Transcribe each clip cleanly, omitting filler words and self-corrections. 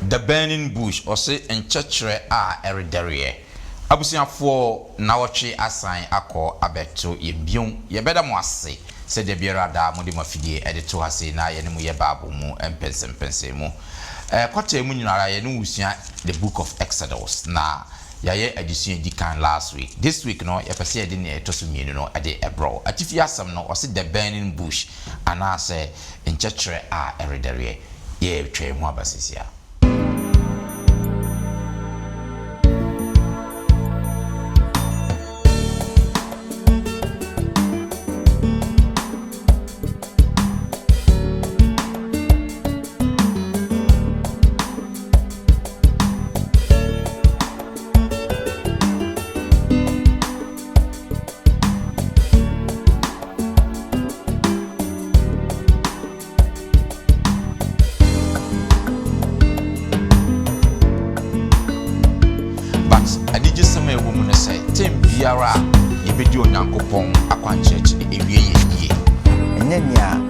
The burning bush or say enchechere a eridere. Abusiafo na woche asan akọ abeto yembion ye beda mo ase se de biara da mo de mafidie edito ase na ye ne mo ye babu mu empensempense mu kwata mu nyinara ye no usua the book of Exodus na yaye adisua di kan last week. This week no ye pese ye de ne etoso mienu no e de ebro atifi asam no o se the burning bush ana se enchechere a eridere ye twa mu abasisia. Biara yebedi onyankopon akwanchech ewie yie enenya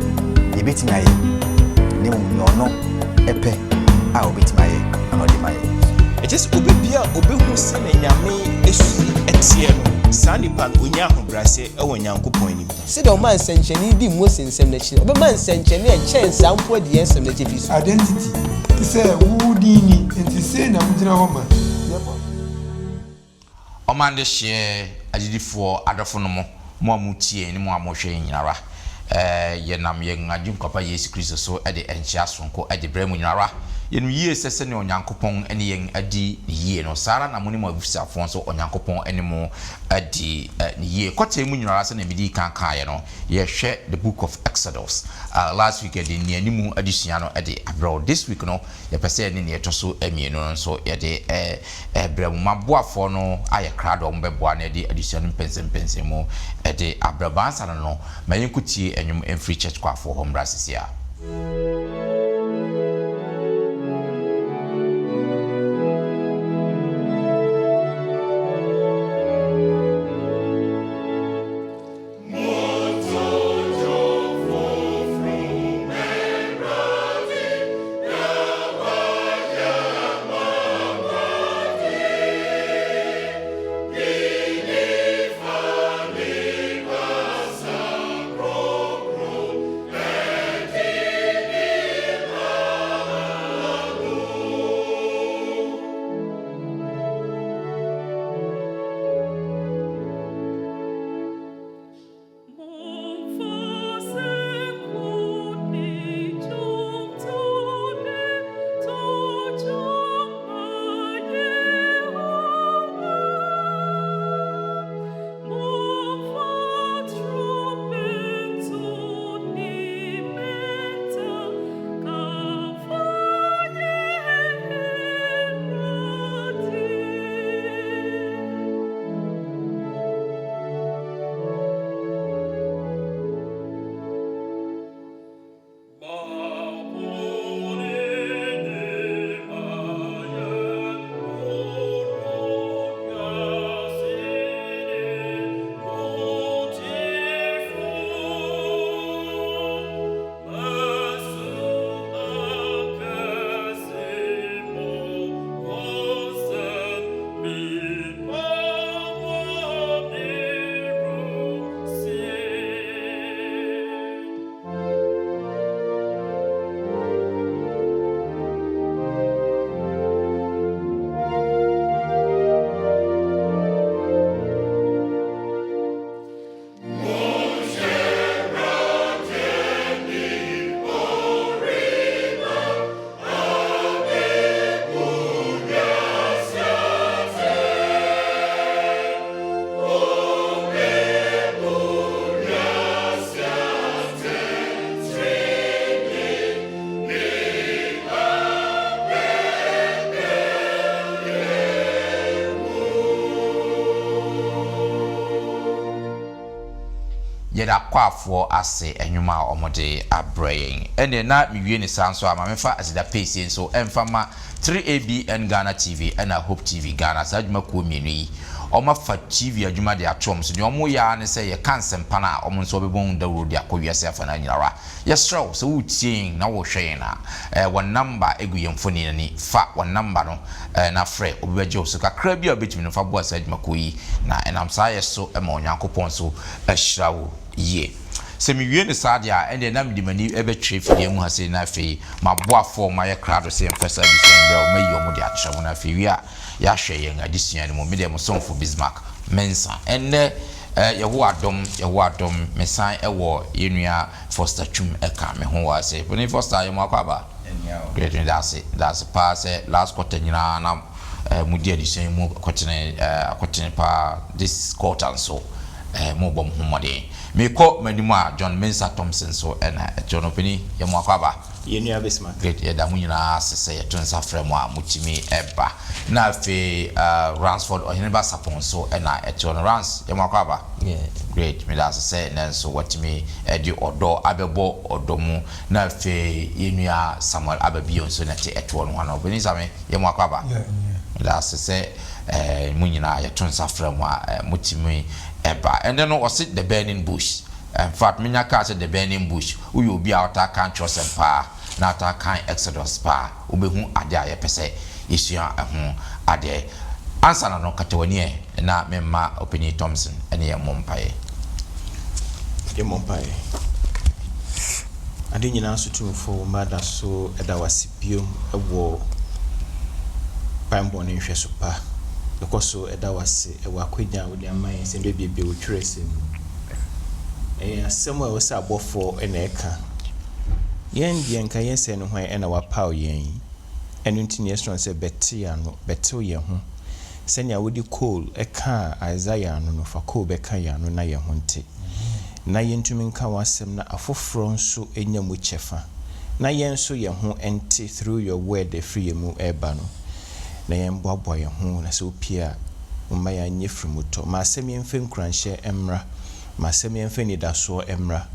yebetimaye ne munyono epe a obetimaye anodimaye just obebia obehu se na nyame esu etie no sanipan onya ahobrase e wonyankopon anim se de o man sencheni di Mose nsem na chi obe man sencheni e chen sampo de ensem na chefi identity se wudini enti se na mudina homa Omande share agidifo adofo no mo amutie ni mo amohwe nyinara ye nam ye ngadi nkapa Yesu Kristo so e de enchia sonko e de bremu nyinara ye no yie sese ne onyankopon ene yen adi yie no sara na mo ni mo abusafo so onyankopon ene mo adi yie kwata mu nyinara se na medi kan ye no ye hwe the book of Exodus last week de ni animu adisua no e de abroad. This week no ye pese ne etoso emienu so ye de bremu maboafo no aye krado mbeboa na de adisua no pensempense mu e de abrabansa no mayenkutie enyum free church kwafo homra sisia. yeda kwafo ase enwuma omode abrayin ene na miwie ni sanso ama mefa asida pese nso emfama 3ABN Ghana TV and Hope TV Ghana sajuma ko mienu yi ɔma fa TV adwuma de atom so de ɔmo ya ne sɛ ye cancer pana ɔmo nso obebon da wuro de akɔwiase afa na nyinara yɛsrɛw sɛ wotie na wo hwɛn na wɔn number egu yɛmfoni ni fa wɔn number no na frɛ obebɛgye so kakra bi a obetumi no fa boa sɛ adwuma kɔ yi na enam saa yɛ so ma onyankopɔn so ahyira wo yie sɛ mewie ne saa de a ɛnde nam de mani ɛbɛtwe fidie mu ha sɛ na afei maboafo ma yɛ krado sɛ mfɛsa bi sɛ mbɛ o mayi ɔmo de akyerɛ mo na afei wi a yɛahwɛ yɛn adesua no mu me de mo sonfo Bismarck mensa ɛnɛ yɛwo adom mesan ɛwɔ yenua Foster Twum ɛka me ho wa sɛ pone Foster yɛ mo akaba great that's pa sɛ last quarter nyina na mudi adesua mu akɔtene pa this quarter so mo bom homode me ko manimu a John Mensa Thompson so ɛna John Opini yɛ mo akaba yenua Bismarck great yɛ da mo nyina sese yɛ to nsa frɛ mo a mutimi ɛba na fe Ransford Oheneba Sapon so ɛna John Rans yɛ mo akaba great me da sese na so watimi ɛdi ɔdɔ abɛbɔ ɔdɔ mu na fe yenua Samuel Ababion so na te ɛto no hana Opini same yɛ mo akaba da sese mo nyina yɛ to nsa frɛ mo a mutimi eba and then was it the burning bush in fact me nyaka say the burning bush we obi out kan trust and pa na ta kan Exodus pa obehu ade a yepese yesua ho ade answer na no katawani na memma Opini Thompson ene ye mompae ade nyina so tumfo mada so eda wasipio ewo pambo ne hwe so pa because so eda wase ewa kwenya wo de aman se ndo biebe wo twerese asem a wo se abofo ena eka yen die nka yese no hwan ena wa paw yen enu ntini restaurant se betel ye ho senya wo di coal eka Isaiah no fa coal beka ya no na ye ho nte na yentumi nka wasem na afoforo nso enya mu chefa na yen so ye ho ente through your word free mu eba no na yemboaboa ye ho na se opia umma ya nye frimuto ma asem yemfe nkranhye emra ma asem yemfe nidaso emra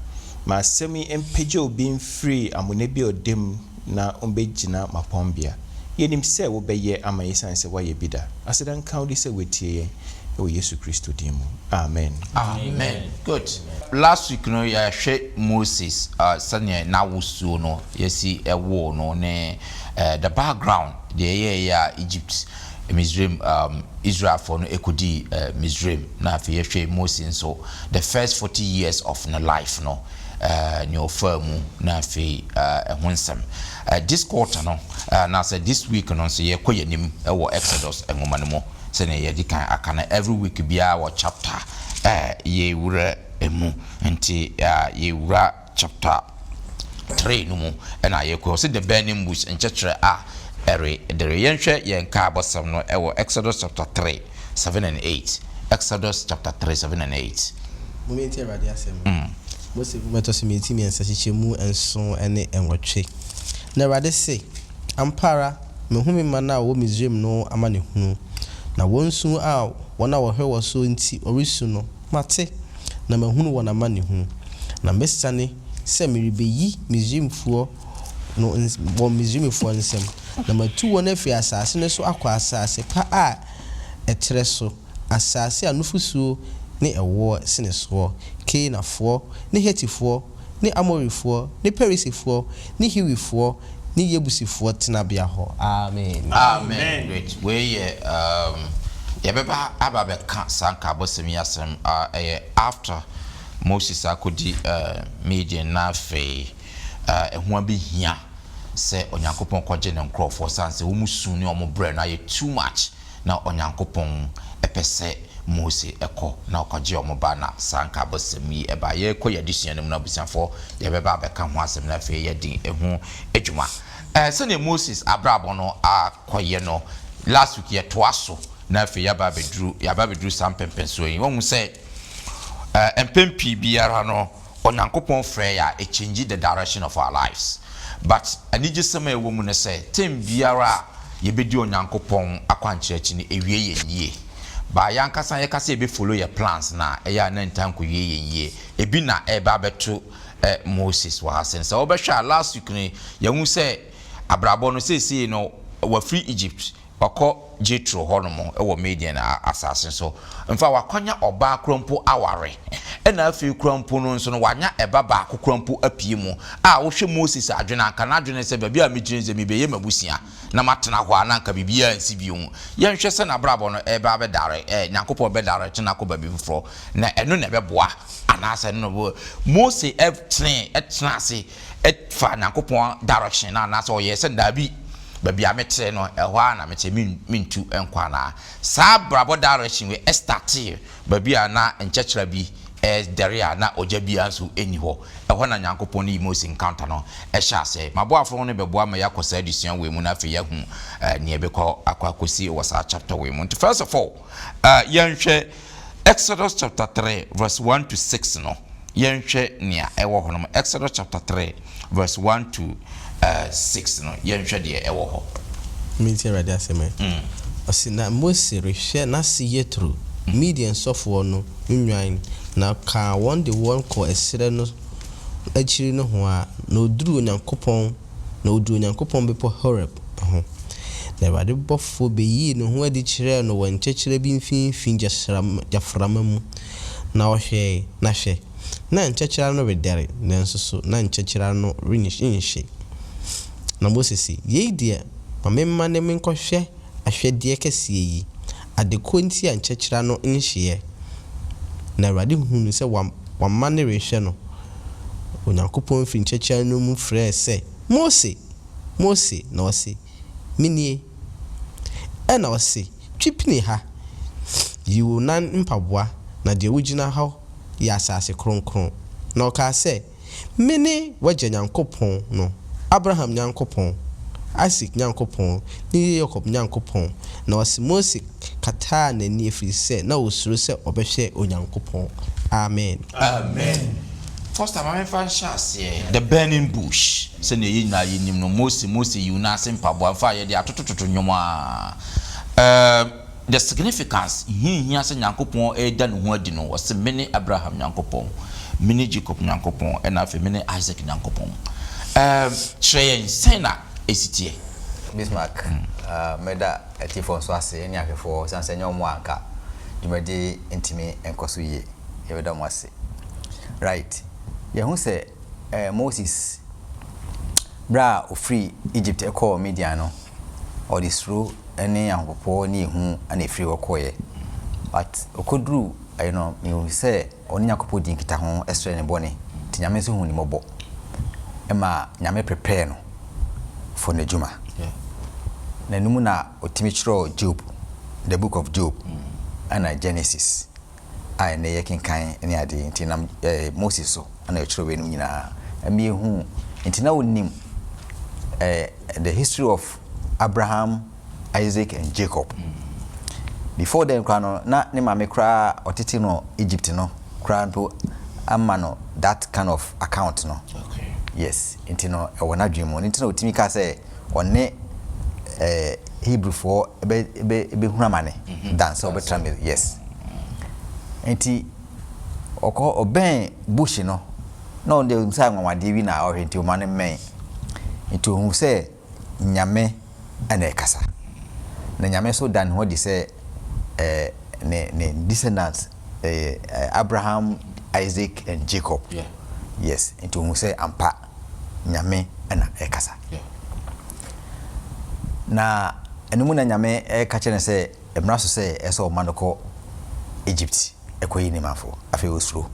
ma asem empeje obi mfiri amone bi odem na ombegina mapombia yenim se wo beye ama yesan se waye bida asedan kaudi se wetie ye o Yesu Kristo dimu amen good last week no ya hwe Moses sanya na wusuo no yesi ewo no ne the background the ya Egypt Misraim Israel for no ekodi Misraim na fe hwe Moses so the first 40 years of no life no new firm na fe ehonsem this quarter no na say this week no so ye koyanim ewo Exodus engoma no mo se ne ye dikan akana every week bia wo chapter ye wura emu nti ye wura chapter 3 no mu na ye ko se the burning bush enchechere ere dere yenhwe yen ka abosam no ewo Exodus chapter 3 7 and 8 Exodus chapter 3 7 and 8 momenti erade asem Mose meto se meti mi ensachiche mu enso ene enwotwe na erade se ampara mehumi mana wo Misraim no amane hunu na wonsu a wona wo hwe wo so nti orisu no mate na mahunu wona amane hunu na mesane se meribeyi Misraimfuo no wo Misraimfuo nsem na matu wona fi asase ne so akwa asase pa a etre so asase anufusuo ne ewo sineso Kenafoɔ ne Hetifoɔ ne Amorifoɔ ne Perisifoɔ ne Hiwifoɔ ne Yebusifoɔ tenabia hɔ amen great we yebeba ababeka sanka bosemi asem after Moses akodi Midian na fe ehua bi hia se onyankopon kwaje ne nkrofo sanse wo musu ne omo bre na ye too much na onyankopon epese Mose eko na okwaje omo ba na sanka bosemi eba ye koya disua ne mu na busiafo ye beba abeka ho asem na fe ye din ehu edwuma se ne Moses abrabo no akoye no last week ye toaso na fe ya ba bedru sampempenso yi won se empempi biara no onyankopon frɛ ya e change the direction of our lives but anije sema ewo mu ne se tem biara ye bedi onyankopon akwankyerɛkyi ne ewie ye yie ba yankasa ye kasa ebe follow your plans na eya na ntanko ye yie ebi na eba beto Moses wa hasen so obehwa last week ni ye hu se abrabo no sesi no wa free Egypt wakɔ Jethro hɔnom ɛwɔ Midian asase so mfa wakwanya ɔbaa krompo aware ɛna afei krompo no nso no wanya ɛba baako krompo apie mu a wohwɛ Moses adwene aka na adwene sɛ baabi a megyina sɛ mebɛyɛ mabusia na matena hɔ a na nka bibia nsi bio mu yɛnhwɛ sɛ na brabɔ no ɛba bɛdare Nyankopɔn bɛdare kyena kɔ baabi foforɔ na ɛno na ɛbɛboa anaasɛ no bo Moses ɛtena ase ɛfa Nyankopɔn direction na anaasɛ ɔyɛ sɛ daabi baby a metre no ɛhɔ na mete mintu enkwa na saa brabo direction we start baby a na nkyekera bi dere a na oja bi anso eni hɔ ɛhɔ na Nyankopɔn ni Moses encounter no ɛhya ase mabo afro no bɛboa ma yakosa adusua we mu na fe yahu ne ebekɔ akwakosi wɔ saa chapter we mu. First of all yɛnhwɛ Exodus chapter 3 verse 1 to 6 no yɛnhwɛ nea ɛwɔ hɔ no Exodus chapter 3 verse 1 to 6 no yɛnhwɛ deɛ ɛwɔ hɔ minti ready asɛm ɔsina Moses rehwɛ na se Jethro Midian sɔfoɔ no nnwan na ka wɔn de wɔn kɔ ɛsrɛ no akyiri no ho a na oduru Onyankopɔn bepɔ Horeb ho na Awurade bɔfo beyi no ho adi kyerɛ no wɔn nkyɛkyerɛ bi mfimfin gyaframa mu na ɔhwɛ na hwɛ na nkyɛkyerɛ no redɛre nanso so na nkyɛkyerɛ no renhyɛ na Moses yei deɛ mamemma ne menkɔhwɛ ahwɛdeɛ kɛseɛ yi adekɔ nti a nkyɛkyerɛ no nhyeɛ na Awurade hunu sɛ wamma ne rehwɛ no Onyankopɔn fi nkyɛkyerɛ no mu frɛ sɛ Mose na ɔse minie ɛna ɔse twipini ha yiwo na mpaboa na deɛ wogyina hɔ yɛ asase kronkron na ɔka sɛ mene wagya Nyankopɔn no Abraham Nyankopɔn Isaac Nyankopɔn ne Jacob Nyankopɔn na ɔse Mose kataa n'ani efiri sɛ na osuro sɛ ɔbɛhwɛ Onyankopɔn. Amen. First time I find the burning bush. Say ne yina yinim no Mose you na simpabo amfa ye de atotototo nwoma. The significance hia se Nyankopɔn eda no ho adi no was many Abraham Nyankopɔn, many Jacob Nyankopɔn, and afi many Isaac Nyankopɔn. Train sena esitie Bismarck meda etifo so ase eni akefo sanse nyomo anka dwumadi ntimi enkoso ye yebeda mo ase right ye hu se Moses bra ofri Egypt ekọ Midian no or the through eni Nyankopɔn ni hu ana efri okoye but okodru you know me say oni Nyankopɔn din kita ho esre ne bone tinyame so hu ni mobo ema nyame prepare no for the juma na numu na otimi chiro Job, the book of Job and Genesis I na ye kenkan ene ade nti na Moses so ana chiro we no nyina emi hu nti na wonim the history of Abraham, Isaac and Jacob. Before them na ne mame kra otiti no Egypt no kra to amano that kind of account no. Okay. Yes, nti no e wona dwemo nti na otimi ka say one Hebrew for be hunamane dance obetra me yes. Nti oko oben bush no na on de nsa nwanwade wi na ohwenti o mane men nti hu say nyame ana ekasa na nyame so dan ho di say ne descendants Abraham, Isaac and Jacob. Yeah. Yes, nti hu say ampa nyame ana ekasa. Yeah. Na enemu na nyame ka kire say emra so say eso manoko Egypt ekoyi ni mafo afi osuro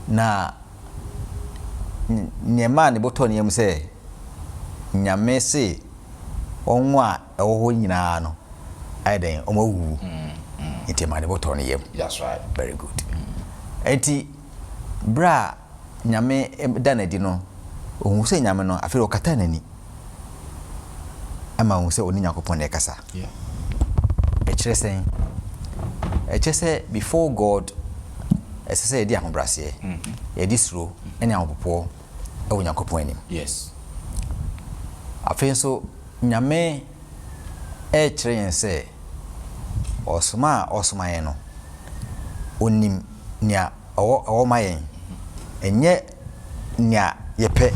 na nyema ne boto ne yem say nyame say onwa ewo nyina no aiden omawu ite ma ne boto ne yem. That's right. Very good. Enti bra nyame danadi no ohun say nyame no afi okata nani ama ohun say oni Nyankopon ne kasa. Yeah. Say before God say di ahobrase e di suro ene ahopopo e wo Nyankopon anim. Yes. Afi so nyame kire yen say osuma yen no onim nia owo mayen enye nia yepe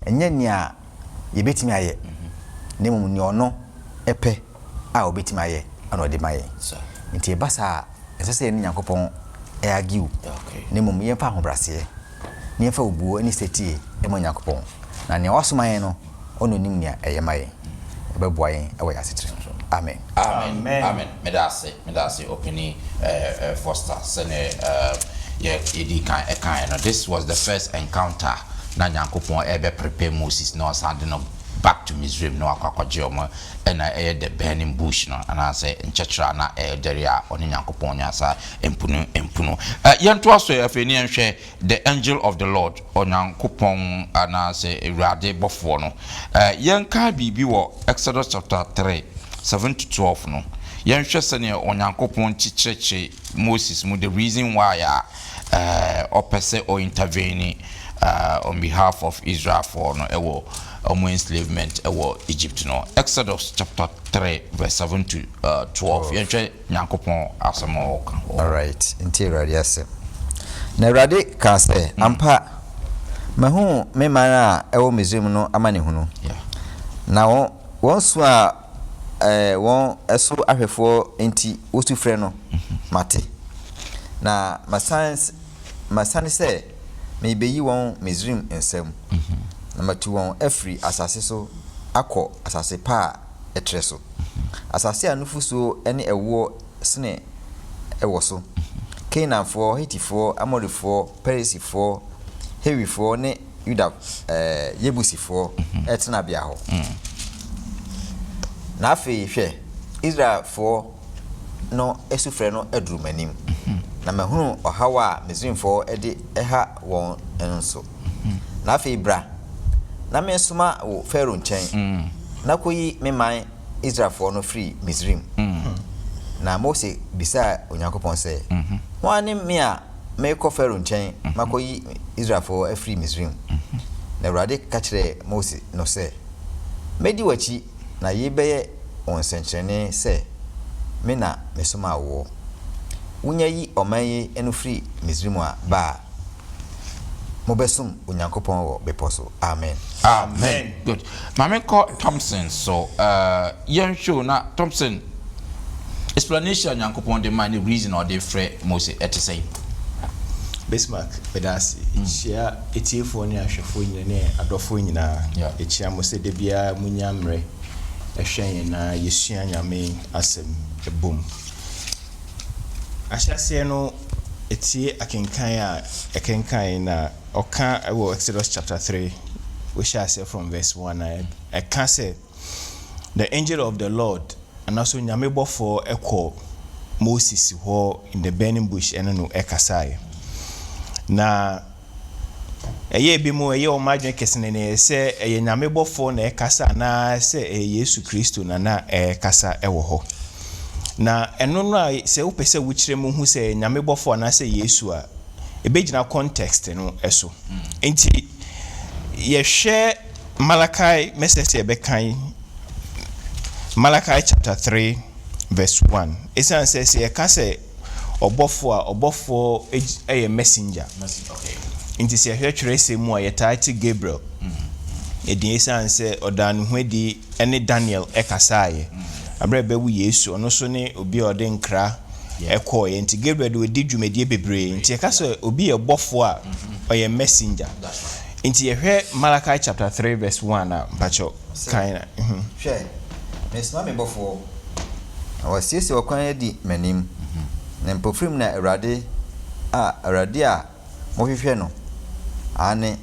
enye nia yebetimi aye nemu ni ono epe a obetima ye ana ode maye nti basa esese ni Nyankopɔn agiu ne mum ye fa hobrase ne fa obuo ni seti e mo Nyankopɔn na ne wasomaye no ono nim nia eye maye beboa yen e wa asetire amen medase opini Foster sene yedi kan no. This was the first encounter na Nyankopɔn ebe prepare Moses no send no back to Misraim no akwaje omo na the burning bush no and I say nchechra na dere a oni Nyankopɔn nyasa empunu yento aso afeni enhwe the angel of the Lord Onyankopɔn ana say Ewurade bofo no yenka bibi wo Exodus chapter 3 7 to 12 no yenhwe sene Onyankopɔn chicheche Moses mu the reason why opese or intervene on behalf of Israel for no ewo enslavement ewo Egypt no. Exodus chapter 3 verse 7 to 12 yenhwe Nyankopɔn asamo. All right, interior yes. Na Awurade ka se ampa mahu me mana ewo Misraim no amane hunu. Na won so a won eso ahwefo enti wosu frɛ no mate. Na masane se me beyi won Misraim ensam. Na matu won afri asase so akọ asase pa etre so. Asase anufu so ene ewo sene ewo so. Canaanfo, Hittifo, Amorifo, Perisifo, Hewifo ne Yuda Yebusifo etena bia ho. Na afei hwe Israelfo no esufre no edurumanim. Na mahunu ohawa Misraimfo ede eha won enso. Na afei bra na me soma wo Pharaoh nchen. Na koyi me man Israelfo no free Misraim. Na Mose bisa Onyankopɔn sɛ wani me a me kɔ Pharaoh nchen makoyi Israelfo free Misraim. Na Awurade ka kyerɛ Mose no sɛ medi wachi na yebɛyɛ onsenkyerene sɛ me na me soma wo wonya yi ɔman enu free Misraim a ba mobesum Onyankopɔn wɔ bepɔ so. Amen. Good. Mame call Thompson so yen show na Thompson explanation Nyankopɔn the man the reason or the free Moses say Bismarck pedasi chia etiefo ne ahwefo nyina ne adofo nyina echia mo se de bia munyamre ehwen na yesua nyame asem ebom ahyase no etie akenkan na oka ewo Exodus chapter 3 we shall say from verse 1 I can say the angel of the Lord and also nyame bofo ekọ Moses ho in the burning bush eno no ekasai na eye bi mo eye o madwen kesene ne se eye nyame bofo na ekasa na se Yesu Kristo na ekasa ewo ho na eno no a se wo pese wo kire mu hu se nyame bofo na se Yesu a ebegina context no eso enti ye hwe Malachi message e bekan Malachi chapter 3 verse 1 esan says ye ka se obofo a messenger. Okay. Inti se hwe twere se mu a ye title Gabriel. Edin esan se odan hwedi ene Daniel ekasaye. Abrebe wu Yesu ono so ne obi ode nkra ekọ ye nti Gabriel de odi dwumedie bebre nti ye ka se obi obofo a oye messenger. Inti ye hwe Malachi chapter 3 verse 1 a mpacho kaina. Hwe mesma me bofo awasiesi wakwan di manim na mpofrim na Awurade a mohwehwe no ane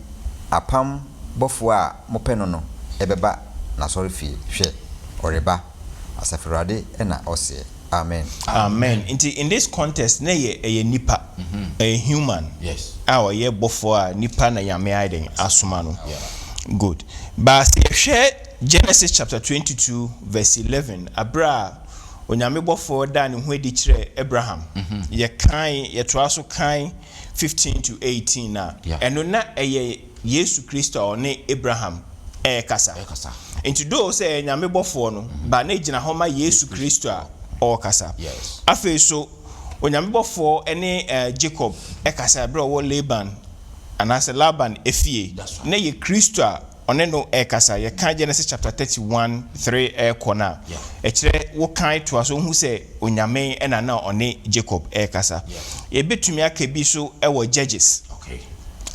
apam bofo a mopɛ no ebeba na sɔre fie hwe oreba asafo Awurade na ɔse amen. In this context na ye nipa a human. Yes. Our ye bofo a nipa na yame aiden asoma no. Good. But share Genesis chapter 22 verse 11 abra onyame bofo da ne ho edi kire Abraham ye kan ye toa so kan 15 to 18 na eno na eye Yesu Kristo ne Abraham kasa into do say nyame bofo no ba na gina ho ma Yesu Kristo a o kasa afi so onyame bofo ene Jacob kasa bra wo Laban anase Laban efie na ye Kristo a ɔne no ɛkasa yɛ kan Genesis chapter 31:3 ɛkɔna ɛkyerɛ wo kan to aso hu sɛ onyame ɛna na ɔne Jacob ɛkasa yɛbɛtumi aka bi so ɛwɔ Judges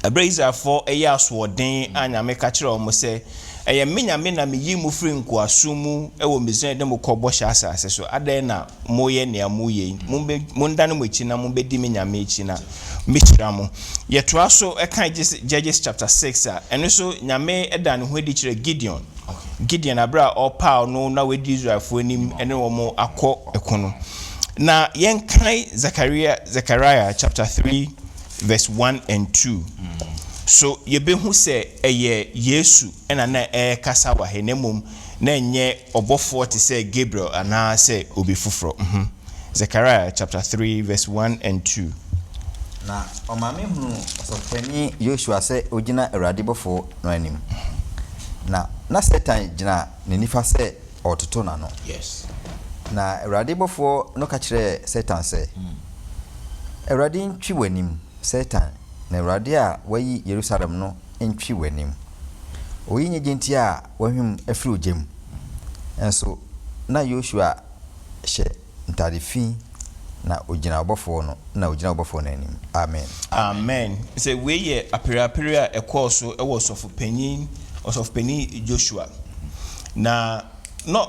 ɛbrɛ Israelfoɔ ɛyɛ asoɔden a nyame ka kyerɛ ɔmo sɛ ɛyɛ me nyame na meyi mu firi nkoaso mu ɛwɔ Misraim de mo kɔbɔ hyɛ asase so adan na moyɛ nea moyɛ mondane mo akyi na mobɛdi me nyame akyi na mekyira mo yɛtoa so ɛka Judges chapter 6 a ɛno so nyame ɛda ne ho adi kyerɛ Gideon abra ɔpaw no na wedi Israelfoɔ anim ɛne wɔn akɔ ɛko no na yɛnkan Zechariah chapter 3 verse 1 and 2 so yebehu sɛ ɛyɛ Yesu ɛna na ɛkasa wa he na mom na nyɛ ɔbɔfoɔ te sɛ Gabriel ana sɛ obi foforo Zechariah chapter 3 verse 1 and 2 na ɔmaame hunu ɔsɔfani Joshua sɛ ogina Awurade bɔfoɔ no anim na Satan gina ne nifa sɛ ɔtoto na no na Awurade bɔfoɔ no ka kyerɛ Satan sɛ Awurade ntwi w'anim Satan na Awurade a wayi Jerusalem no ntwi w'anim oyi nye genti a wahwem afiri ogem enso na Joshua hyɛ ntade fi na ogina ɔbɔfoɔ no na ogina ɔbɔfoɔ no anim amen sɛ we yɛ apere a ɛkɔɔ so ɛwɔ ɔsɔfopanyin Joshua na no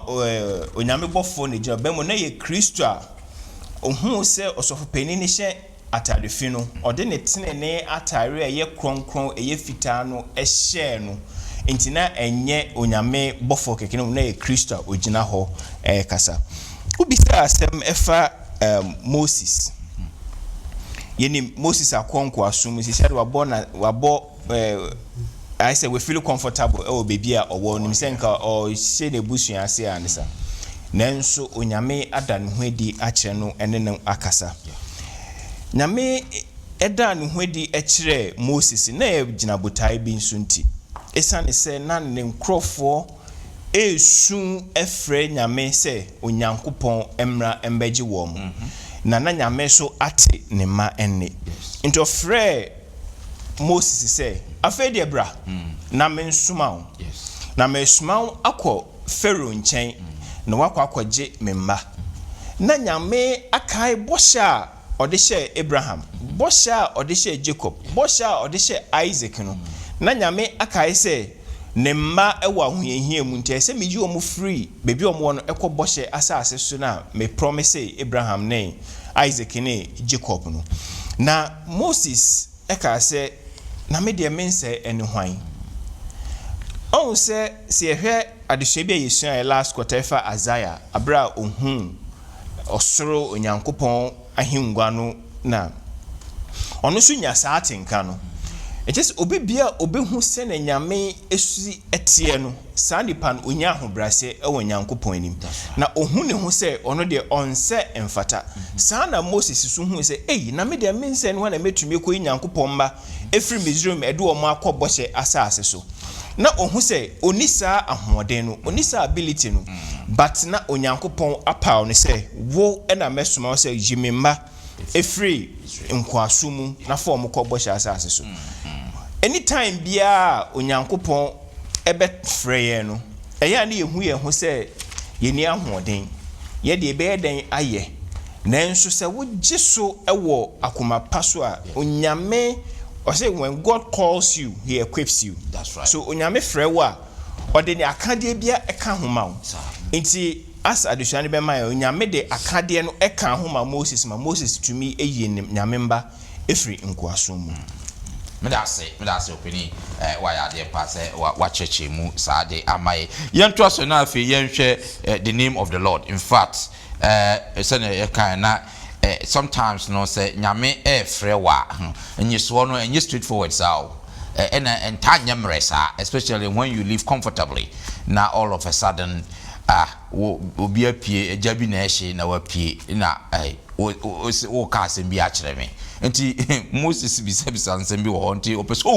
onyame bɔfoɔ ne gyina bɛmo na yɛ Kristo a ohun sɛ ɔsɔfopanyin ne hyɛ atare fi no ɔde ne tenene atare a ɛyɛ kronkron ɛyɛ fitaa no ɛhyɛ no ntina ɛnyɛ onyame bɔfoɔ keke no na yɛ Kristo a ogina hɔ ɛkasa ubisa asɛm ɛfa Moses yɛni Moses akɔnko asum sisi ade wabɔ I say we feel comfortable baby a ɔwɔ nim sɛ nka ɔhyɛ ne busua ase anisa nanso onyame ada ne ho adi akyerɛ no ɛne no akasa nyame ɛda ne ho adi akyerɛ Moses na gyina botae bi nso nti ɛsane sɛ na ne nkrɔfoɔ esu ɛfrɛ nyame sɛ onyankopɔn emra embɛgye wɔm na nyame so ate ne ma enne nti ɔfrɛ Moses sɛ afei de bra na me nsuma wo na me suma wo akɔ Pharaoh nkyɛn na wakɔ akɔgye me mma na nyame akae bɔhyɛ a ɔde hyɛ Abraham bɔhyɛ a ɔde hyɛ Jacob bɔhyɛ a ɔde hyɛ Isaac no na nyame akae sɛ ne mma ɛwɔ ahoyɛhia mu nti sɛ meyi wɔn free bebi wɔn wɔ no ɛkɔ bɔhyɛ asase so na me promise Abraham ne Isaac ne Jacob no na Moses ɛka sɛ na me de mense ene hwan on se ehwe adesua bi yesua last quarter fa Isaiah abra ohun osoro onyankopɔn ahengua no na ono so nya saa atenka no just obi bia obehu se na nyame esusi etie no saa nipa no onya ahobrase ewo nyankopɔn anim na ohun ne ho se ono de onse emfata saa na Moses so hu se na me de mense no na metumi kɔ nyankopɔn mba efiri Misraim edu o ma akɔ bɔhyɛ asase so na ohun se oni saa ahoɔden no oni saa ability no but na onyankopɔn apaw ne se wo na mesoma se jimemba efiri nkwaso mu na fo mo kɔ bɔhyɛ asase so anytime bia onyankopɔn ɛbɛfrɛ yɛn no ɛyɛ na yehu yɛn ho sɛ yɛni ahoɔden yɛ de ɛbɛyɛ den ayɛ nanso sɛ wogye so ɛwɔ akoma pa so a onyame ɔsɛ when God calls you he equips you. That's right. So onyame frɛ wo a ɔde ne akadeɛ bia ɛka homa wo nti as adesua ne bɛma yɛ onyame de akadeɛ no ɛka homa Moses tumi eyi nyame mba efiri nkoaso mu medase opini wa ya de pass wa cheche mu sa de amaye yento so na afi yenhwe the name of the Lord. In fact say na kan na sometimes no say nyame frɛ wa enyiso no enyi straightforward sao and ntanya mresa, especially when you live comfortably. Now all of a sudden obi apie ejabi na ehye na wapie na o ka asem bi a kyerɛ me enti Moses bisa nsɛm bi wɔ hɔ nti opɛ so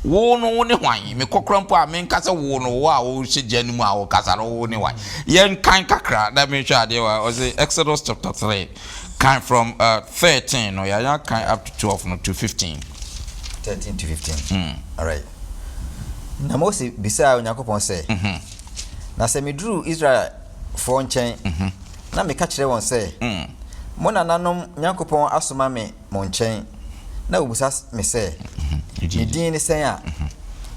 wo no ne hwan me kokrampo a me nkasa wo no wo a wo hye gya mu a wo kasa no wo ne hwan yen kan kakra da me hwɛ ade wa o say Exodus chapter 3 kan from 13 no ya kan up to 12 no to 15 13 to 15 all right na Mose bisa Onyankopɔn sɛ na sɛ meduru Israel fo nkyɛn na meka kyerɛ wɔn sɛ mo nananom Onyankopɔn asoma me mo nkyɛn na obusa me sɛ me din ne sɛn a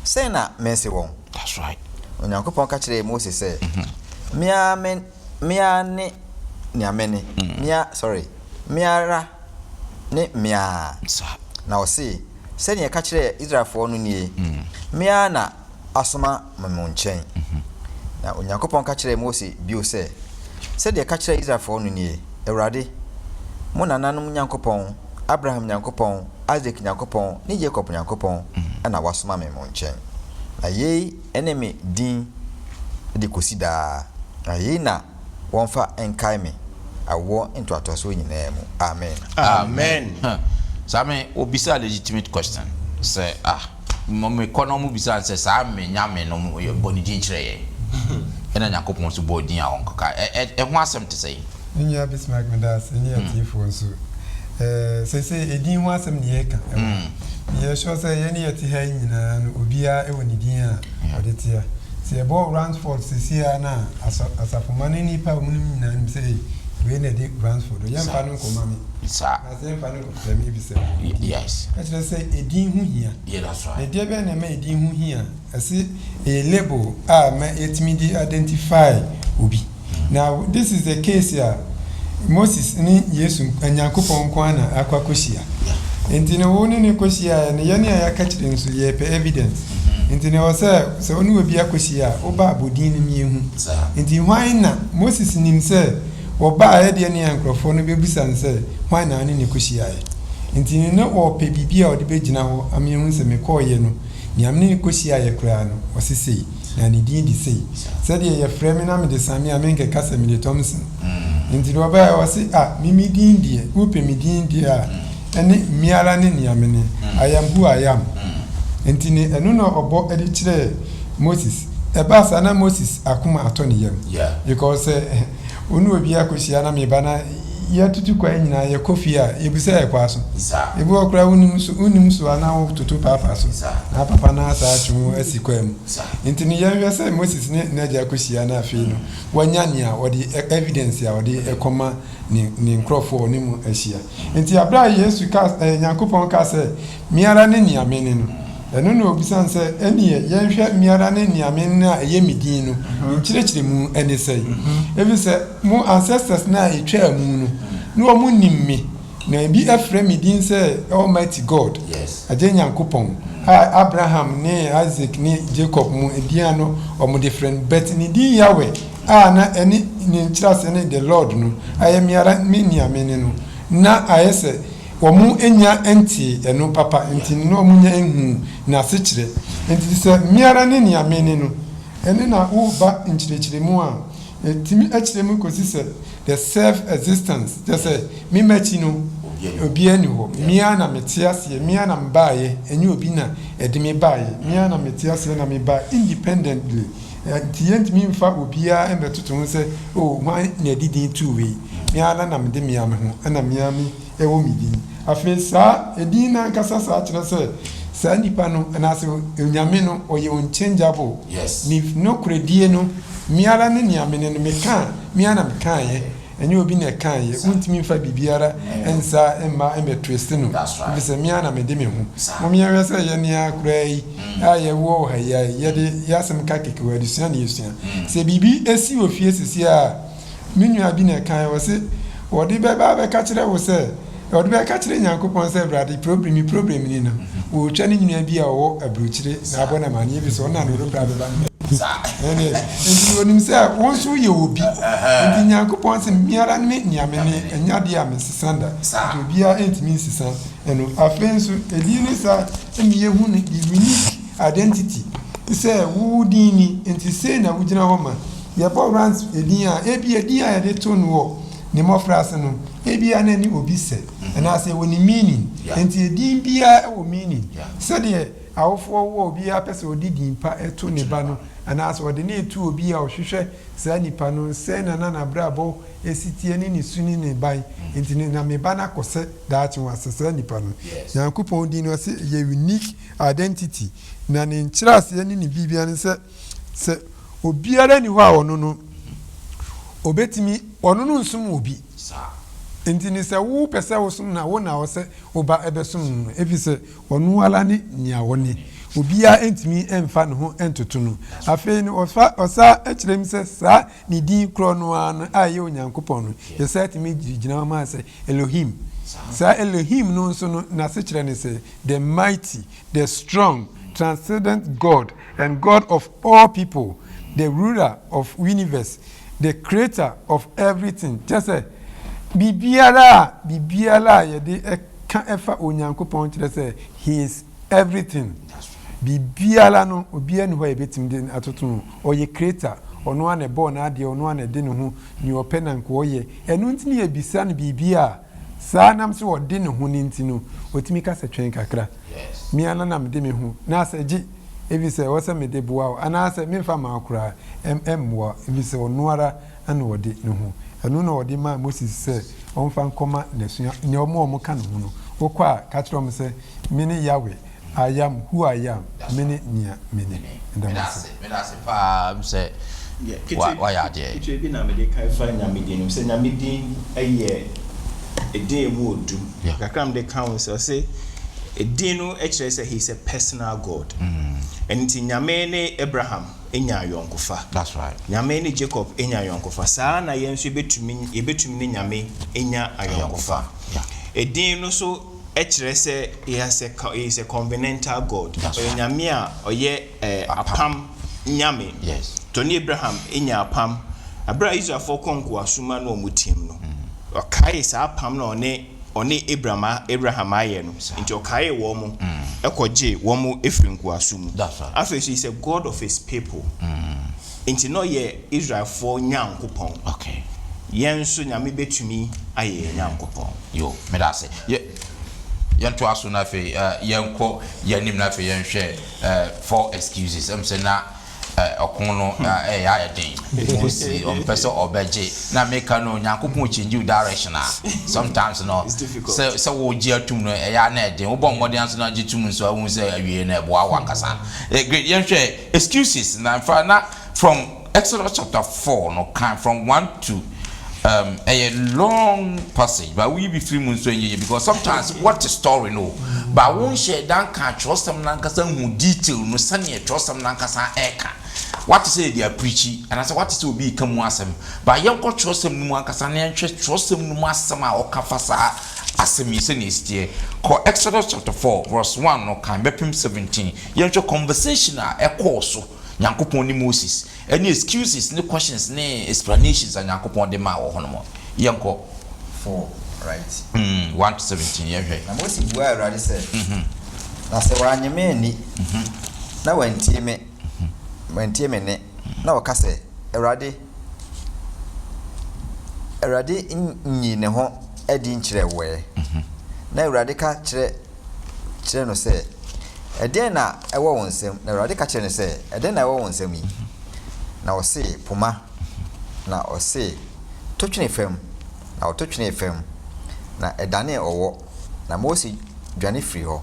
sɛn na mense wɔn. That's right. Onyankopɔn ka kyerɛ Mose sɛ mia ne niamene miara ne mia na ɔse sɛnea ka kyerɛ Israelfoɔ no nie mia na asoma mo nkyɛn. Na Onyankopɔn ka kyerɛ Mose bio sɛ sɛdeɛ ka kyerɛ Israelfoɔ no nie Awurade mo nananom Nyankopɔn Abraham Nyankopɔn Isaac Nyankopɔn ne Jacob Nyankopɔn ana wasoma me mo nkyɛn. Na yei ene me din de kosi daa. Na yei na wɔmfa enkae me awo into atoso nyinaa mu. Amen. Amen. Same obisa legitimate question. Say me kono mu bisa say sa me nyame no boni din kyerɛ yɛ. Ɛna Nyankopɔn so bodi a wɔnkaka. Ho asɛm te sɛ. Nya Bismarck Medas ni atifo so. Say edin ho asɛm ne yɛ ka. Ye sure say ye ne yɛte ha nyinaa no obia ɛwɔ ne din a ɔde tia. Se ebo Ransford sisia na asafoma ne nipa mu nyinaa nim sɛ we na de Ransford o yɛmfa no nkɔma me. Sa. Na sɛ mfa no nkɔma me bi sɛ. Yes. Ɛkyerɛ sɛ edin ho hia. Yeah, that's right. Ne deɛ bɛ na ma edin ho hia. Ɛse a label ma etimi di identify obi. Now this is the case here. Moses ni Yesu Nyankopɔn kwan na akwakohia. Enti ne wo ne kohyia ne ye ne ayaka kyerɛ nso ye pe evidence. Enti ne wo sɛ onu obi akohyia oba abodin ne miehu. Enti hwan na Moses nim sɛ oba ayɛ ne ankrofo no bebusa nsɛ hwan na ne kohyia ye. Enti ne o pe bibia o de begina ho amiehu sɛ me kɔɔye no ni amne kohyia ye kra no o sesei na ne din di sei. Sɛ de ye frɛ me na me de same amenke kasa me de Thompson. Enti do ba o se mimi din die wo pe mi din die a ene miara ne niamene I am who I am. Enti ne eno no obo edi kyerɛ Moses eba sa na Moses akoma atɔ ne yam. Because onu obi akohyia na me ba na ye tutu kwa nyina ye kofi a ebusa ye kwa so ebu okra unim so ana tutu papa so na papa na asa atwu asikwa mu enti ne ye sɛ Moses ne na gya akohyia na afi no wanya ne a odi evidence a odi ekoma ne nkrofo ne mu ahyia enti abra Yesu ka Nyankopɔn ka sɛ miara ne niamene no eno no obisan sɛ eniye yenhwɛ miara ne niamene na eye midin no nkyerɛkyerɛ mu ene sɛ ebi sɛ mu ancestors na etwa mu no omu nimme na bi afrɛ midin sɛ Almighty God agye Nyankopɔn Abraham ne Isaac ne Jacob mu edian no omu different but ne din Yahweh na eni ne nkyerɛse ne the Lord no aye miara me niamene no na aye sɛ omu enya enti eno papa enti no omu nya ehu na sekyere enti sɛ miara ne niamene no ene na wo ba nkyerɛkyerɛ mu a timi akyerɛ mu kosi sɛ the self existence just say me machi no obi ani ho mia na metiase mia na mbaaye enye obi na edimi baaye mia na metiase na me ba independently enti mi mfa obia embetoto ho sɛ oh man na didin two way mia na mede mia me ho na mia mi ewo midin afi sa edin na nkasa sa kyerɛ sɛ sa nipa no na se onyame no oye unchangeable ni no kredie no miara ne niamene no meka mia na meka ye enye obi na ka ye untimi mfa bibiara ensa emma twist no bi se mia na mede me ho mo mia we se ye ne akura yi aye wo ha ye de yasem ka keke wa disua na yesua se bibi esi ofie sisi a menua bi na ka ye wo se wo de be ba be ka kire wo se wo de be ka kire Nyankopɔn se brade problem ni no wo twa ne nyina bi a wo abrochire na abona mane bi so na no ro brade ba ene nti onim sɛ wo so ye obi nti Nyankopɔn se miara ne niamene anyade a mesesanda to bia entimi nsesa eno afenso edi ne sa emiye hu ne unique identity sɛ wo dini nti se na wugina ho ma ye bo rans edin a edin a ye de to no wo ne mofrase no ebia na ni obi se na se woni meaning nti edin bia wo meaning sɛ de awofo wo obi a pese odidi mpa eto ne ba no anaasɛ ɔde ne etu obi a ɔhwehwɛ saa nipa no sɛ na brabo esitie ne suni ne ban ntini na me ba na kɔsɛ daakye wa sɛ nipa no Nyankopɔn di no sɛ ye unique identity na ne nkyerɛase ne ne bibia ne sɛ obiara ni hɔ a ɔno no obetimi ɔno no nsum obi ntini sɛ wo pɛsɛ wo sum na wo na wo sɛ oba ebesum no efisɛ ɔno ala ne nia wɔne obia entimi emfa ne ho entoto no afei no osa ekyerem sɛ saa ne din kro no an aye Onyankopɔn no ye sɛ timi gyina ma sɛ Elohim saa Elohim no nso no na se kyerɛ ne sɛ the mighty, the strong, transcendent God and God of all people, the ruler of universe, the creator of everything. Just say bibiara yede eka efa Onyankopɔn kyerɛ sɛ he is everything. Bibiara no obia ni hɔ ebetim de atoto oye creator ono ane bo na ade ono ane de ne ho ni opena nko oye enu ntini ye bisa no bibia saa nam se ode ne ho ni ntino otimi ka se twen kakra mi ana na me de me ho na asa gi ebi se wo se me de boa ana asa me fa ma akura emmoa ebi se ono ara ana ode ne ho enu na ode ma Moses se on fa nkoma na sua ne omo ka ne ho no wokwa ka kiro me se me ne Yahweh I am who I am. Many near many. Me that's pa say why are there? It be na me dey kai fa nyamedin say nyamedin eye edin mu odu. Kakram dey counsel say edin no actually say he's a personal God. And ti nyame ne Abraham enya yonkofa. That's right. Nyame ne Jacob enya yonkofa. Saa na yenso ebetumi ne nyame enya ayonkofa. Edin no so Echrese he is a covenantal God. Nyame a oye apam nyame. Yes. Tony Abraham enya apam. Abra Israel for konko asuma no omutim no. Okai sa apam no one Abraham aye no. Nti okai wo mo ekoje wo mo efrinko asumu. That's right. After he is a God of his people. Nti no ye Israel for nyankopon. Okay. Yenso nyame betumi aye nyankopon. Yo, me da say. Yeah. Yanto aso na fe yanko yanim na fe yanhwe for excuses say na okon no ya den osi on person obeje na make no Nyankopon change direction sometimes no so wo gi atum no ya na den wo bon modern so na gi tum so ahun say awie na ebo awakasa great yanhwe excuses na from Exodus chapter 4 no come from 1 to a long passage, but we be 3 months because sometimes what the story no, but won't share that can't trust them nankasa who detail no sunny trust them nankasa eka. What to say they are preaching, and I said what is to be come wasem, but young could trust them no mankasa and trust them no masama or kafasa asemi senistie. Call Exodus chapter 4, verse 1 no can bepim 17. Young conversation a course. Nyankopon ni Moses any excuses no questions no explanations and Nyankopon de ma wo hono yenko 4 right 1 to 17 yehwe na Moses bua Awurade said na se wanyeme ani na wantie me ne na wakase Awurade nyi ne ho edi nkyere we na Awurade ka kyere no se eden na ewo wonsem na Awurade ka kyere ne se eden na ewo wonsem yi na o se poma na o se totwene fam na o totwene fam na edane owo na Moses dwane firi ho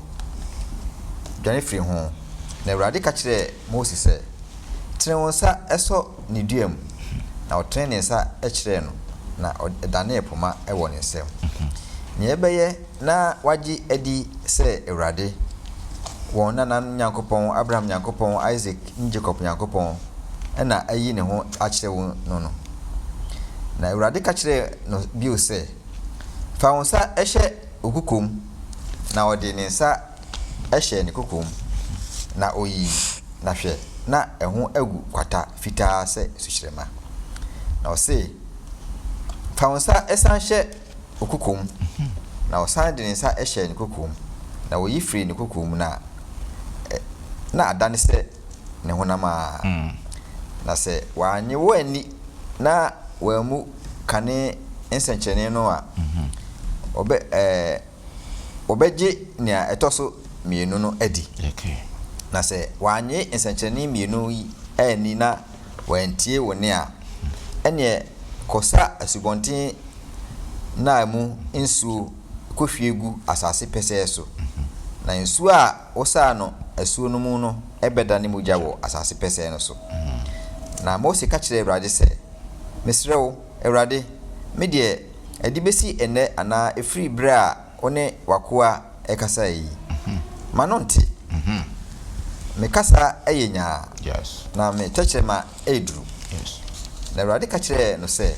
na Awurade ka kyere Moses se tene wonsa eso ne duam na o tene ne sa ekyere no na edane poma ewo ne nsem ne ebeye na waji edi se Awurade won na Nyankopon Abraham Nyankopon Isaac Jacob Nyankopon ena ayi ne ho akyere won no na Awurade ka kyere no bio se fa wonsa ehye okukom na ode ne nsa ehye ne kokom na oyi na hwe na eho agu kwata fitaa se sukyerema na o se fa wonsa esan hye okukom na o san de ne nsa ehye ne kokom na oyi free ne kokom na adane se ne honama na se wanye wani na wamu kane ensenchene no a obeje nia etoso mienu no adi na se wanye ensanchani mienu yi ni na wantie woni a ene kosa asubonten na mu nsuo kofwiegu asase pese so na nsuo a wosa no asuo no mu no ebeda ne mogya wo asase pese no so na Mose ka kire Ewurade se mesrewo Ewurade me de edibesi ene ana efri bra one wakoa ekasa yi manonte me kasa eyenya Yes. na me techema edru Yes. na Ewurade ka kire no se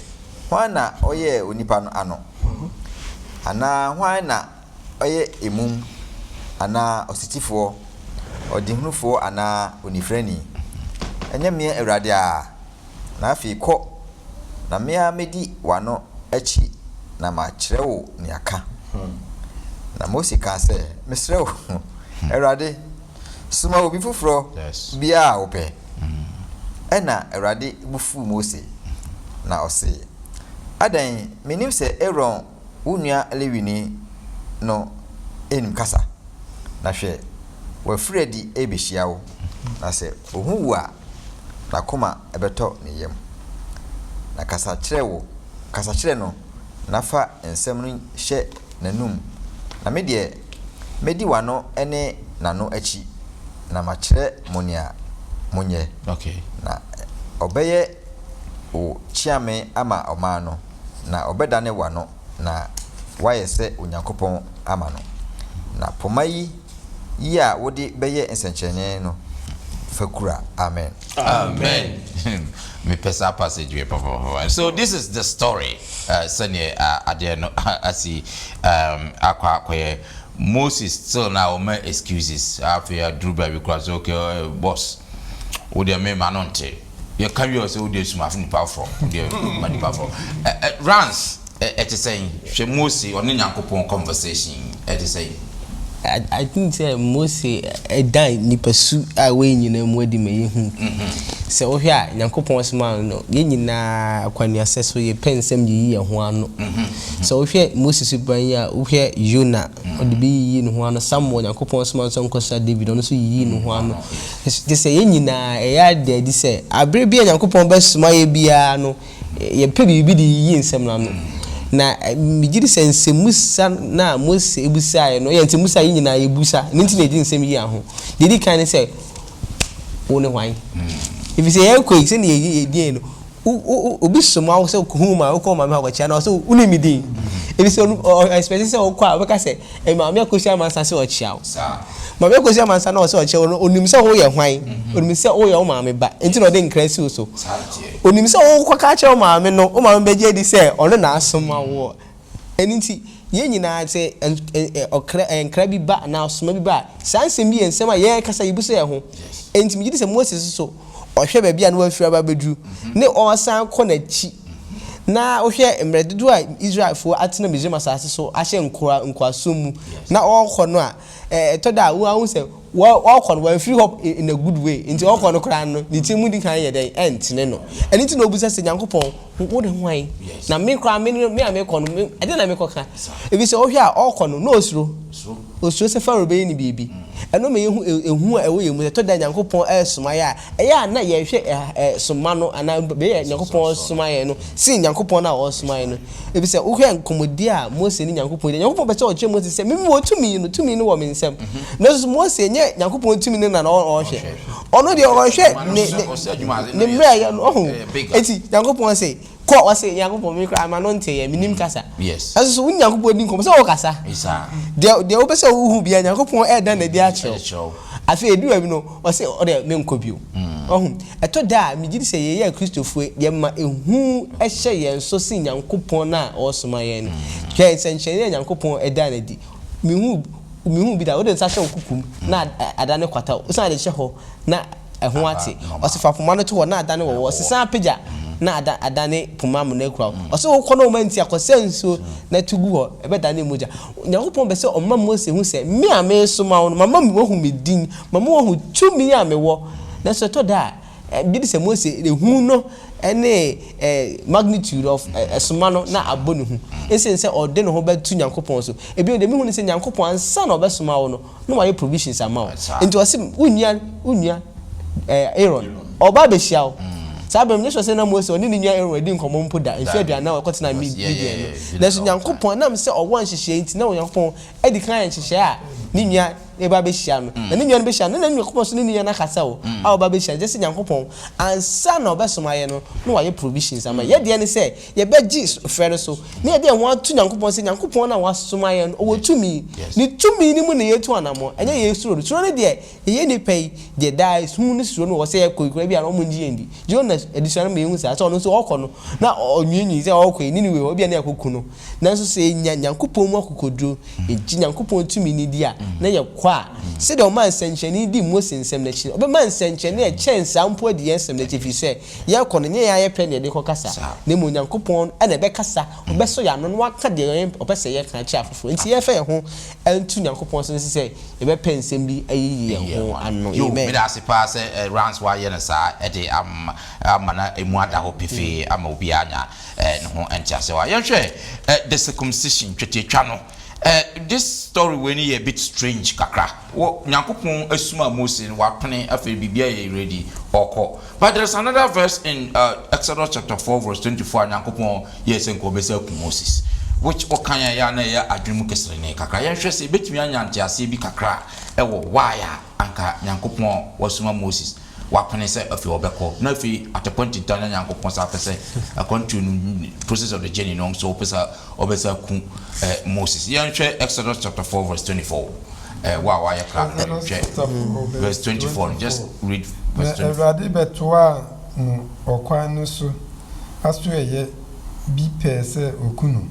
hwana oye onipa no ano ana hwana oye emum ana ositifo odihunufo ana onifrani enye me Ewurade a na afi kɔ na me a medi wano achi na ma kyerɛwo ne aka na Mose ka sɛ mesrɛwo Ewurade suma obi foforo Yes. bia a wopɛ ɛna Ewurade bufu Mose na ɔse adan menim sɛ Aaron wonua Lewini no enim kasa na hwɛ wafredi ebehia wo na sɛ ohu wo a na koma ɛbɛtɔ ne yam na kasa kyerɛ no na fa nsɛm no hyɛ nanum na me deɛ medi wano ene nano akyi na ma kyerɛ monia monye Okay. na ɔbɛyɛ o chiame ama ɔma no na ɔbɛdane wano na wayɛ sɛ Onyankopɔn ama no na poma yi a wode bɛyɛ nsɛnkyerɛnne no fakura amen. Amen. Me pesa passage we papa. So this is the story. Sanye adeno asi akwa Moses still now make excuses after Druba because okay boss. Wo de me manonte. You carry us wo de suma fun pa from. De mani pa from. Rans it is saying she Moses on Nyankopon conversation it is saying I think Mose die ni pursue away nyina mu adi me hu se wo hwe a Nyankopon sema no ye nyina kwani aseso ye pensem yi ho ano so wo hwe Moses ban ya wo hwe Yona odi bi yi no ho ano Samuel Nyankopon sema so nkosa David ono so yi no ho ano de se ye nyina e ya de di se abre bi Nyankopon ba sema ye bia no ye pe bi di yi nsem na no na migiri sense musa na Mose ebusa ye no ye nti musa yi nyina ebusa nti na di nsem yi aho didi kan ne se wo ne hwan if you say ye ko se na ye die no obi soma wo se ko hu ma wo ko ma me ha chia na so uni mi din if you say especially se wo kwa we ka se e ma me akosi amansa se wo chia ma me akosi amansa na wo se wo chia onim se wo ye hwan onim se wo ye wo ma me ba nti na de nkrasi so onim se wo kwa ka chia wo ma me no wo ma me beje di se ono na asoma wo eni nti ye nyina se enkra bi ba na asoma bi ba sansem bi ensem a ye kasa yibu se ye ho enti mi gidi se Moses so ohwe ba bia na wafira ba bedu ne osan kɔ na chi na ohwe emredudu a Israelfo atena Misraim asase so ahye nkwasom na ɔkɔ no a toda wo ahun se wɔkɔ no wafiri hɔ in a good way nti ɔkɔ no kra no ne timu di kan yɛ dɛ ɛntene no ɛni ti na obusa se Nyankopɔn wo de hwan na me kra me a me kɔ no ɛde na me kɔ ka ebi se ohwe a ɔkɔ no osuro se Faro be ni bibi ɛno me ehu a ɛwɔ yɛ mu toda Nyankopɔn ɛsoma yɛ a ɛyɛ na yɛ hwɛ soma no ana be yɛ Nyankopɔn soma yɛ no si Nyankopɔn na ɔsoma yɛ no ebi se ohwe nkomodi a Mose ni Nyankopɔn bɛ sɛ ɔkyerɛ Mose sɛ me wo tumi no wɔ me nsɛm na so Mose nye Nyankopɔn tumi no na ɔhwɛ ɔno de ɔhwɛ ne mmerɛ yɛ no eti Nyankopɔn sɛ ko wase Nyankopɔn me kra ma no nte ye minim kasa yes aso so Nyankopɔn din kom se wo kasa de wo pese wo hu bia Nyankopɔn e da na di a kyerɛ afi edu abi no wase o de me nkobio ohun eto da mi gidi se ye Kristofo ye ma ehu ehye ye nso si Nyankopɔn na osoma ye no hwɛ senkyene Nyankopɔn e da na di mi hu bi da wo de nsa hye okukum na adane kwata o san de hye ho na ɛho ate ɔsefa poma no to hɔ na adane wɔ ɔsesan apagya na adane poma mu na ekura ɔse wo kɔ no manti akɔsɛ nsuo na tugu hɔ ɛbɛdane mogya Nyankopɔn bɛ sɛ ɔma Mose hu sɛ me a me so ma wo no mama me wo hu me din mama wo hu tumi a me wɔ na so to da bi se Mose ehu no ene magnitude of esoma no na abonu hu ese se ode no ho betu Nyankopɔn so ebi o de mi hu ne se Nyankopɔn ansa na obesoma wo no wa ye provisions ama wo enti o se unya Aaron oba be hia wo Sabbath me so na Mose oni ni nya Aaron edi nkomo mpo da enfi adua na wakɔte na media no na so Nyankopɔn na me se owo nhyehyɛ enti na Nyankopɔn edi kan nhyehyɛ a ni nya eba be hia no na ni nya no be hia no na Nyankopɔn so ni nya na kasa wo a oba be hia je se Nyankopɔn ansa na obesoma ye no wa ye provisions ama ye de ne se ye be gi frɛ so na ye de ho atu Nyankopɔn se Nyankopɔn na wasoma ye no owo tumi ni tumi ni mu na ye tu anamo enye ye suro ne de ye ni pay de dai hu ni suro no wo se ye kokura bi a no mu nji endi Jonas edisua me hu sa so no so okɔ no na onwinyi se okɔ ni we obi na yakoku no na so se Nyankopɔn mu akokoduro eji Nyankopɔn tumi ni dia na ye kwa se de o man sencheni di Mose nsem na chi obe man sencheni e chance ampo di nsem na chi fi se ye kɔ no nye ya pe ne de kɔ kasa na mo Nyankopɔn na be kasa obe so ya no no aka de obe se ye kan chi afofo nti ye fa ye ho antu Nyankopɔn so se ye be pe nsem bi ayi ye ho ano amen me da se pa se rounds wa ye na sa e de amana emu ada ho pefe ama obi anya ne ho entiase wa ye hwe the circumcision twetwa no this story when a bit strange kakra wo Nyankopon asuma Moses wa pene afi bibia ye ready oko but there's another verse in Exodus chapter 4 verse 24 Nyankopon yes enko besa ku Moses which okanya ya na ya adwemu kesere ne kakra ye hwe se betumi anya ntiase bi kakra ewo waya anka Nyankopon wasuma Moses wapene se afi obeko na afi at a point in time Nyankopon sa pese continue process of the journey no so pesa obesa ku Moses yan hwe Exodus chapter 4 verse 24 wow ya ka verse 24 just read verse 24 everybody betwa okwan no so aso eye bi pese okunu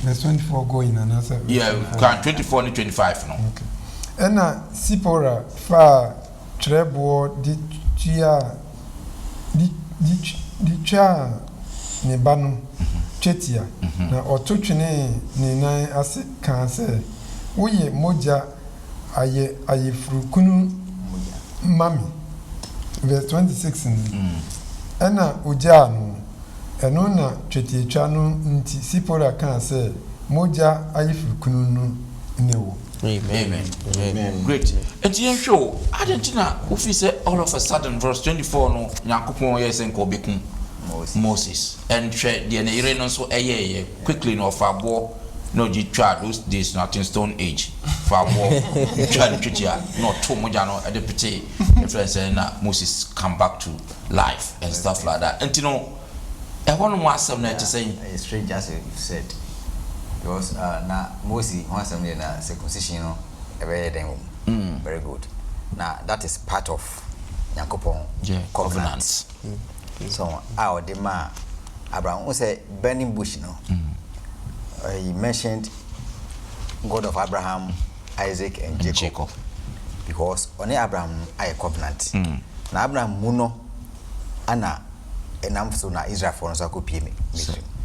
verse 24 going and answer yeah can 24 and 25 no okay ena Sipora fa trebo di tia ne banu chetia na ototwene ne nan ase kan se woye moja aye frukunu mami verse 26 ena oja no eno na twetietwa no nti Sipora kan se moja aye frukunu no newo. Amen. Great. And you show Argentina who say all of a sudden verse 24 no Nyankopon yes enko bekum Moses and the ire no so quickly no fabo no ji twa those days not in stone age fabo twa twa no to moja no e de pete influence na Moses come back to life and stuff like that and you know I want to ask them to say it's strange as you said because na Moses once na circumcision no very good now that is part of Nyankopon covenant so our the man Abraham who say burning bush no he mentioned God of Abraham, Isaac and Jacob because only Abraham a covenant na Abraham muno ana enam so na Israel for no so akopie me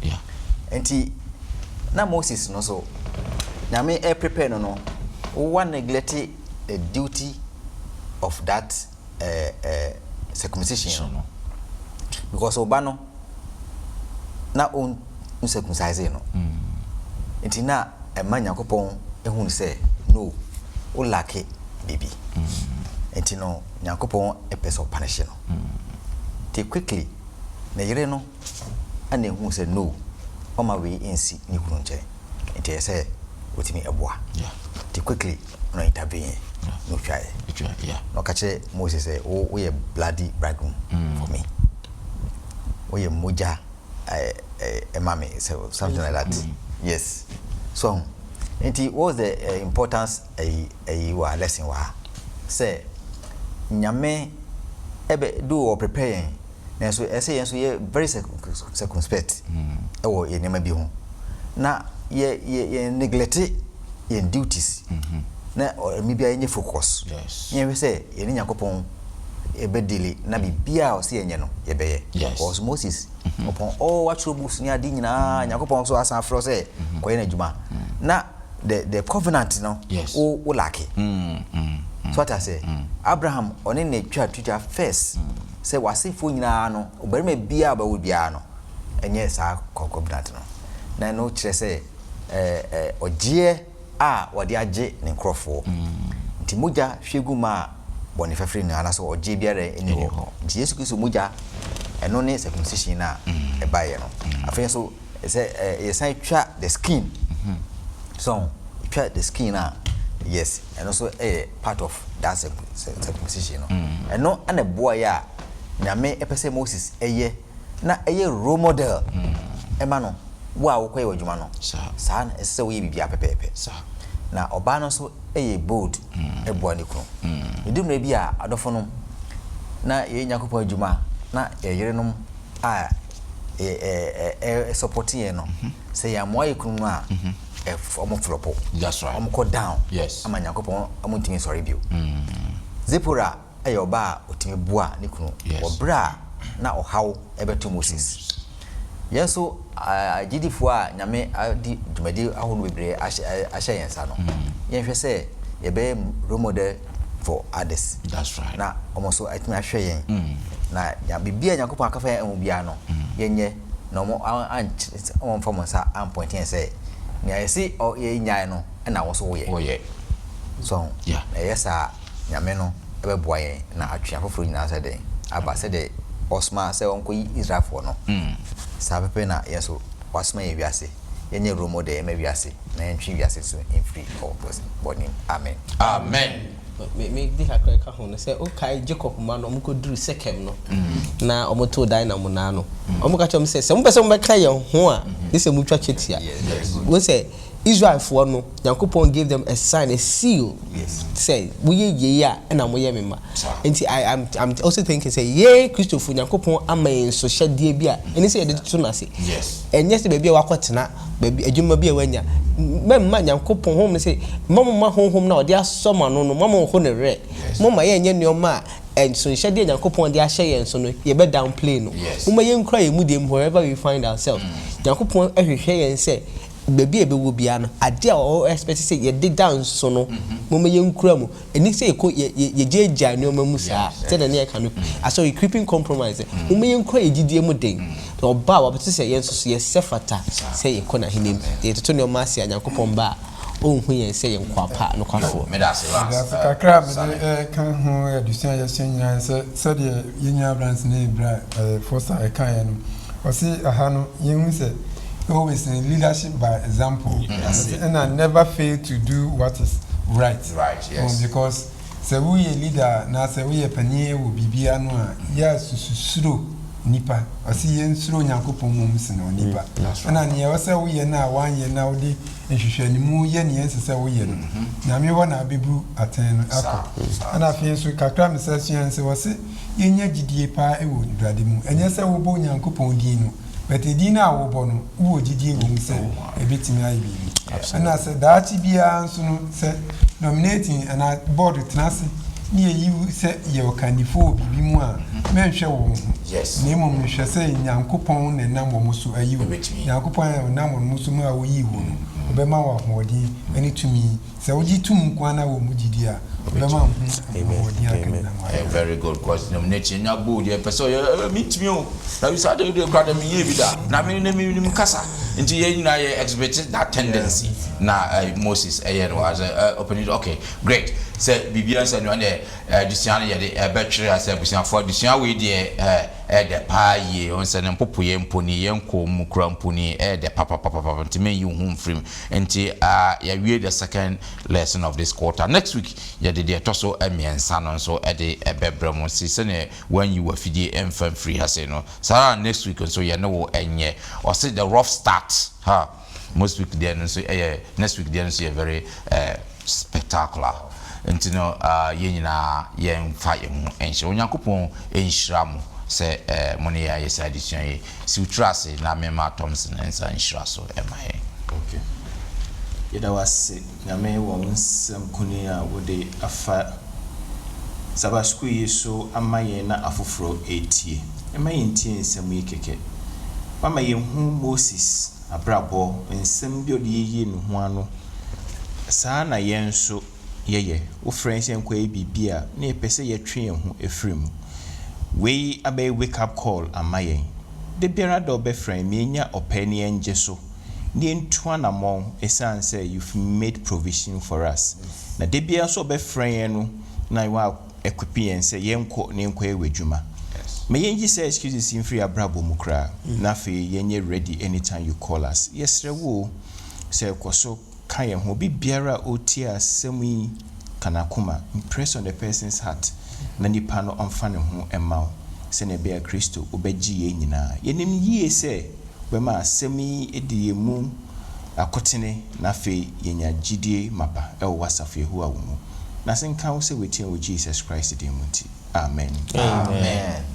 yeah enti na Moses no so na me prepare no one neglect the duty of that circumcision no because obano na on circumcise no enti na ema Nyankopon ehun say no o lake baby enti no Nyankopon epeso punish no te quickly na yire no ana ehun say no o ma we ensi ni kunu nche enti say otimi eboa te quickly no intervene no try yeah no kache Moses say o ye bloody bridegroom for me o ye moja mami so something like that yes so enti what was the importance wa lesson wa say nyame ebe do or prepare na so say yen so ye very circumspect wo ye nema bi ho na ye neglect ye duties na mi bia ye focus ye we say ye Nyankopon ebe delay na bibia o say enye no ye be ye because Moses upon all what troubles ni adi nyina Nyankopon so asan afro say koye na djuma na the covenant no o lake so what I say Abraham oni na twa first sɛ wasefo nyinaa no obarima bia ba wo bia no enye saa concubinate no na no kyerɛ sɛ ɔgyeɛ a wɔde agye ne nkrɔfo nti mogya hwegu ma bɔne fɛfiri no anaso ɔgye biara ɛni hɔ nti Yesu Kristo mogya ɛno ne circumcision na ɛbaeɛ no afei so sɛ yɛsan twa the skin so twa the skin na yes ɛno so part of that circumcision no ɛno ana boa ya nyame ɛpɛ sɛ Moses ɛyɛ na ɛyɛ role model ɛma no wo a wokɔyɛ wadwuma no saa na ɛsɛ sɛ woyɛ bibia pɛpɛɛpɛ na ɔbaa no so ɛyɛ bold ɛboa ne kunu ɛdum na bi a adɔfo no na yɛ Nyankopɔn adwuma na yɛyerenom a supporting yɛ no sɛ yɛ amoa yɛ kunu no a ɔmo flopo ɔmo kɔ down ama Nyankopɔn ɔmo ntimi sɔre bio Zipporah ɛyɛ ɔba a ɔtimi boa ne kunu ɔbra na ɔhaw ɛbɛto Moses yeso agidifo a nyame adi dwumadi ahono bebre ahyɛ yensa no yenhwɛ sɛ yɛbɛ role model for others. That's right. Na omoso atimi ahwɛ yen na ya bibia Nyankopɔn akafa yen bia no yenye na omo mfa monsa am point yen sɛ nea yɛsi ye nyae no na wo so wo ye so yeah yesa nyame no ɛbɛboa yen na atwea foforo nyina sɛ den aba sɛ de osma sɛ onko Israelfo no sabepe na yeso wasma ye wiase yenye role model ma wiase na entwi wiase so in free of body amen me di hakra ka ho no say o kai Jacob ma no mko duru Sekem no na omo to dan na mo na no omo ka chom say se mo pese mo be ka ye ho a ni se mu twa chetia we say Israel for no Nyankopon gave them a sign, a seal. Say we ye ya na mo ye mema enti I'm also thinking say ye Christopher Nyankopon amain so hyade bia eni say ye de to na say enye se bebia wakotena bebia adwuma bia wanya memma Nyankopon hom say mamma honhom na ode asoma no no mamma ho ne re mamma ye enye neoma and so hyade Nyankopon de ahye ye so no ye be downplay no mamma ye nkra ye mu dem wherever we find ourselves Nyankopon ehwehwe ye say baby ebe wo bia no ade a o expect say ye dig down so no moma ye nkura mu eni say ye jeja ne o mamu sa say na ye kanu aso you creeping compromise moma ye nkura ye gidie mu den to oba wa bete say ye so ye sefata say ye kona hinim ye to ne o ma sia Nyankopon ba o hu ye say ye nkwapa no kwafo me da se wa kakra me kan ho adusia ye senya say de ye nya brands ne bra foster e kan ye no o si aha no ye hu say always in leadership by example and I never fail to do what is right yes because say we a leader na say we a panye wo bibia no a ya susuro nipa asi yen suro Nyankopon mum se no nipa na ne ya say we na wan ye na odi nhwehwani mu ye ne yense say we ye no na me wona abebu aten no akọ na afien so kakra me say se wose yenya gidie pa e wo durade mu enye say wo bo Nyankopon din no but edina wo bo no wo gidie wo mu say ebetimi ayi bi na say daati bia nso no say nominating and board tenase ni yi say ye okanifo bibi mu a menhwe wo yes na emom no hwe say Nyankopon ne nam wo muso ayi wo Nyankopon nam wo muso mu a wo yi wo no obema wa hodi ani tumi say wo gi tum kwana wo mu gidi a obema ho hodi akena very good because nominating na board ye person meet me o na we say dey crowd me ye bi da na me kasa nti ye nyina ye exhibit that tendency na Moses no as open okay great say bibia say no na dusian ye de betwere as busian for dusian we de de pa ye on say mpopo ye mponi ye nko mu kura mponi de papa nti men you home frame nti ya we the second lesson of this quarter next week ye de toso emiensa no so de bebrem si say ne when you were fidie enfam free hase no so next week so ye no wo enye or say the rough start most week there so next week there so very spectacular nti no ye nyina ye mfa ye ho enhye Onyankopon enhyira mo se money ya yes addition ye si utrase na mema Thompson ensa enhyira so emaye okay yeda wase na me wo nsem kuni a wode afa sabasku yeso amaye na afoforo etie emaye ntie nsem ye keke mama ye hu Moses abrabo nsem bi ode ye no ho ano saa na ye nso yeye wo friends enkwa bibia na epese ye twe ho efrem we abe wake up call amayen de biara do be friend me nya opani enje so ne ntua na mo esan say you've made provision for us na de biara so be friend no na wa equipe say yenko ne nko ewedwuma me yenji say excuses in free abrabo mukra na fe yenye ready anytime you call us yes rewo say koso kan ye ho bi biara otia asemi kana kuma impress on the person's heart na nipa no omfa ne ho ema se ne be a Kristo obeji ye nyina yenim yie se we ma asemi edi emu akotene na fe yenya gidie mapa e wo wasafe hu awu na senka wo se wetie wo Jesus Christ di munti amen Amen.